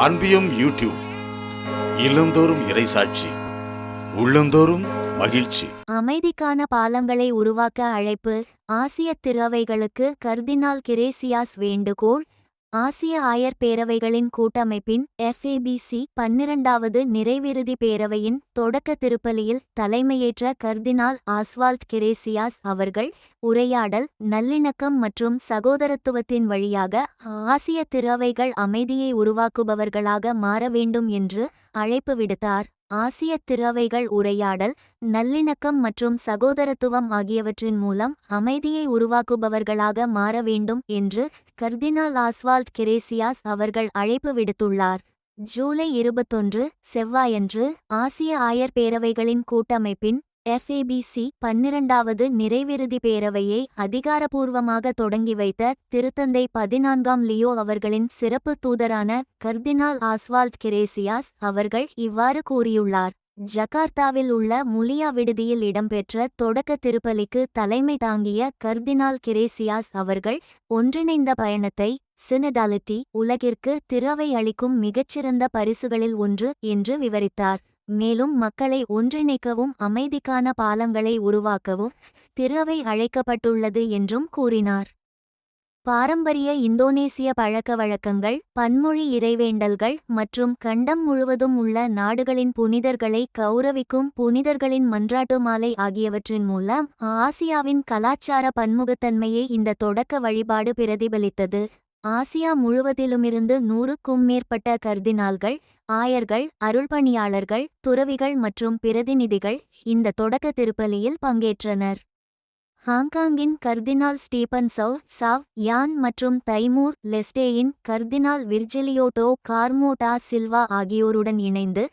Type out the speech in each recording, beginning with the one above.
அன்பியும் YouTube இல்லந்தோறும் இறைசாட்சி உள்ளந்தோறும் மகிழ்ச்சி. அமைதிக்கான பாலங்களை உருவாக்க அழைப்பு. ஆசிய திருவைகளுக்கு கர்தினால் கிரேசியாஸ் வேண்டுகோள். ஆசிய ஆயர் பேரவைகளின் கூட்டமைப்பின் FABC 12வது நிறைவிறுதி பேரவையின் தொடக்க திருப்பலியில் தலைமையேற்ற கர்தினால் ஆஸ்வால்ட் கிரேசியாஸ் அவர்கள் உரையாடல், நல்லிணக்கம் மற்றும் சகோதரத்துவத்தின் வழியாக ஆசிய திருவைகள் அமைதியை உருவாக்குபவர்களாக மாற வேண்டும் என்று அழைப்பு விடுத்தார். ஆசிய திருவைகள் உரையாடல், நல்லிணக்கம் மற்றும் சகோதரத்துவம் ஆகியவற்றின் மூலம் அமைதியை உருவாக்குபவர்களாக மாற வேண்டும் என்று கர்தினால் ஆஸ்வால்ட் கிரேசியாஸ் அவர்கள் அழைப்பு விடுத்துள்ளார். ஜூலை 21 செவ்வாயன்று ஆசிய ஆயர் பேரவைகளின் கூட்டமைப்பின் FABC 12வது நிறைவிறுதி பேரவையை அதிகாரப்பூர்வமாக தொடங்கி வைத்த திருத்தந்தை 14ஆம் லியோ அவர்களின் சிறப்பு தூதரான கர்தினால் ஆஸ்வால்ட் கிரேசியாஸ் அவர்கள் இவ்வாறு கூறியுள்ளார். ஜகார்த்தாவில் உள்ள முலியா விடுதியில் இடம்பெற்ற தொடக்க திருப்பலிக்கு தலைமை தாங்கிய கர்தினால் கிரேசியாஸ் அவர்கள் ஒன்றிணைந்த பயணத்தை சினடாலிட்டி உலகிற்கு திறவை அளிக்கும் மிகச்சிறந்த பரிசுகளில் ஒன்று என்று விவரித்தார். மேலும் மக்களை ஒன்றிணைக்கவும் அமைதிக்கான பாலங்களை உருவாக்கவும் திறவை அழைக்கப்பட்டுள்ளது என்றும் கூறினார். பாரம்பரிய இந்தோனேசிய பழக்கவழக்கங்கள், பன்மொழி இறைவேண்டல்கள் மற்றும் கண்டம் முழுவதும் உள்ள நாடுகளின் புனிதர்களை கௌரவிக்கும் புனிதர்களின் மன்றாட்டு மாலை ஆகியவற்றின் மூலம் ஆசியாவின் கலாச்சார பன்முகத்தன்மையை இந்த தொடக்க வழிபாடு பிரதிபலித்தது. ஆசியா முழுவதிலுமிருந்து 100க்கும் மேற்பட்ட கர்தினால்கள், ஆயர்கள், அருள்பணியாளர்கள், துறவிகள் மற்றும் பிரதிநிதிகள் இந்த தொடக்க திருப்பலியில் பங்கேற்றனர். ஹாங்காங்கின் கர்தினால் ஸ்டீபன் சாவ் யான் மற்றும் தைமூர் லெஸ்டேயின் கர்தினால் விர்ஜிலியோட்டோ கார்மோட்டா சில்வா ஆகியோருடன் இணைந்து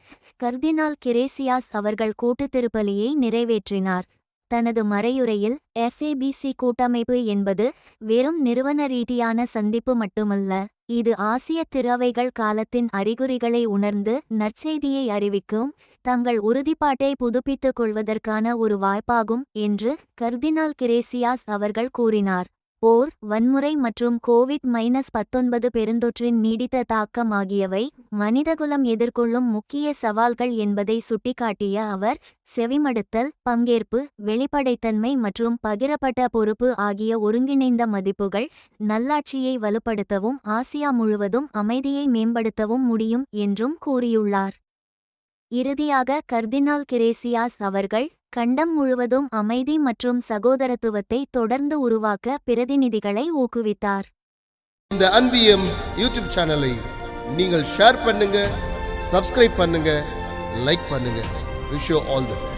கர்தினால் கிரேசியாஸ் அவர்கள் கூட்டுத் திருப்பலியை நிறைவேற்றினார். தனது மறையுரையில் FABC கூட்டமைப்பு என்பது வெறும் நிறுவன ரீதியான சந்திப்பு மட்டுமல்ல, இது ஆசிய திருவைகள் காலத்தின் அறிகுறிகளை உணர்ந்து நற்செய்தியை அறிவிக்கும், தங்கள் உறுதிப்பாட்டை புதுப்பித்துக் கொள்வதற்கான ஒரு வாய்ப்பாகும் என்று கர்தினால் கிரேசியாஸ் அவர்கள் கூறினார். போர், வன்முறை மற்றும் COVID-19 பெருந்தொற்றின் நீடித்த தாக்கம் ஆகியவை மனிதகுலம் எதிர்கொள்ளும் முக்கிய சவால்கள் என்பதை சுட்டிக்காட்டிய அவர், செவிமடுத்தல், பங்கேற்பு, வெளிப்படைத்தன்மை மற்றும் பகிரப்பட்ட பொறுப்பு ஆகிய ஒருங்கிணைந்த மதிப்புகள் நல்லாட்சியை வலுப்படுத்தவும் ஆசியா முழுவதும் அமைதியை மேம்படுத்தவும் முடியும் என்றும் கூறியுள்ளார். இறுதியாக கர்தினால் கிரேசியாஸ் அவர்கள் கண்டம் முழுவதும் அமைதி மற்றும் சகோதரத்துவத்தை தொடர்ந்து உருவாக்க பிரதிநிதிகளை ஊக்குவித்தார். இந்த அன்பியம் யூடியூப் சேனலை நீங்கள் ஷேர் பண்ணுங்க, சப்ஸ்கிரைப் பண்ணுங்க, லைக் பண்ணுங்க. Wish you all the best.